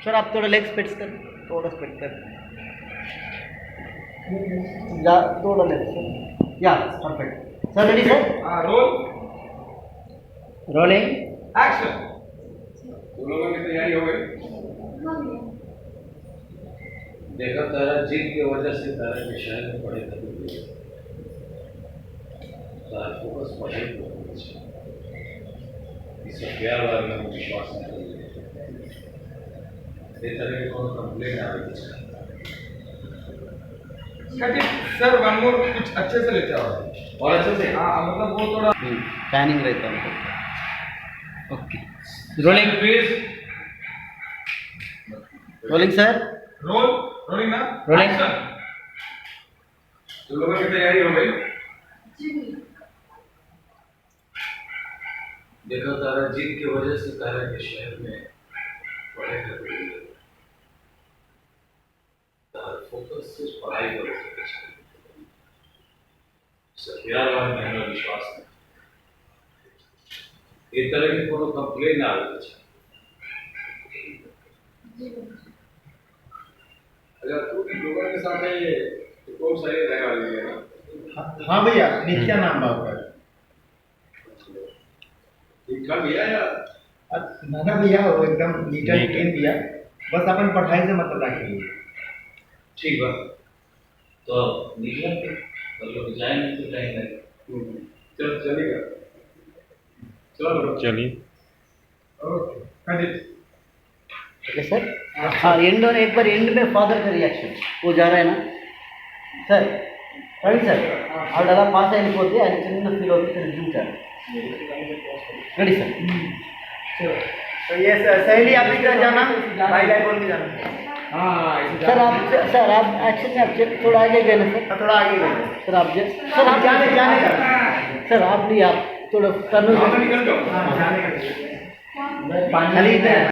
Sir आप थोड़ा leg splits कर, थोड़ा स्प्लिट कर, या थोड़ा लेग सर, या perfect sir. Ready sir? Roll, rolling action. तुम लोगों की तैयारी हो गई? देखा तारा जीत की वजह से तारा के शहर में पढ़े थे, तारा फोकस पढ़ाई पर होना चाहिए। इससे प्यार वाले में विश्वास नहीं ये तरह के कोनो कंप्लेंट आ रही है सर वन मोर, कुछ अच्छे से लेते आओ और अच्छे से। हाँ मतलब वो थोड़ा पैनिंग रहता है। Okay rolling please. Rolling sir. Roll, rolling ना, रोलिंग। एक्शन। तुम लोगों की तैयारी हो गई? देखा तारा जीत की वजह से तारा के शहर में पढ़े थे, तारा फोकस सिर्फ पढ़ाई पर होना चाहिए। इससे प्यार वाले में विश्वास नहीं ये तरह की कोनो कंप्लेंट आ रही है। अगर तू भी लोगों के साथ है तो कौन सही रहने वाली है ना? हाँ भैया, नित्या नाम है उसका। ठीक है भैया यार। नाना भैया वो एकदम नीट एंड क्लीन भैया, बस अपन पढ़ाई से मतलब रखिए। ठीक बात तो निकला के मतलब जाएंगे तो टाइम लगेगा। चल चलेगा, चलो चलिए। Okay continue. Okay sir. हाँ एंड और एक बार एंड में फादर का रिएक्शन वो जा रहा है ना सर? रवि सर ఆవిడ అలా పాస్ అయిపోతే ఆయన చిన్న ఫీల్ అవుతుంది రిజ్యూమ్ రెడీ सर? तो ये सहेली आप भी जाना, भाई लाइफ बोल के जाना। हाँ सर आप एक्शन में आप थोड़ा आगे गए ना सर? थोड़ा आगे गए सर आप जाने जाने का। सर आप नहीं, आप थोड़ा टर्न निकल जाओ। हाँ जाने का।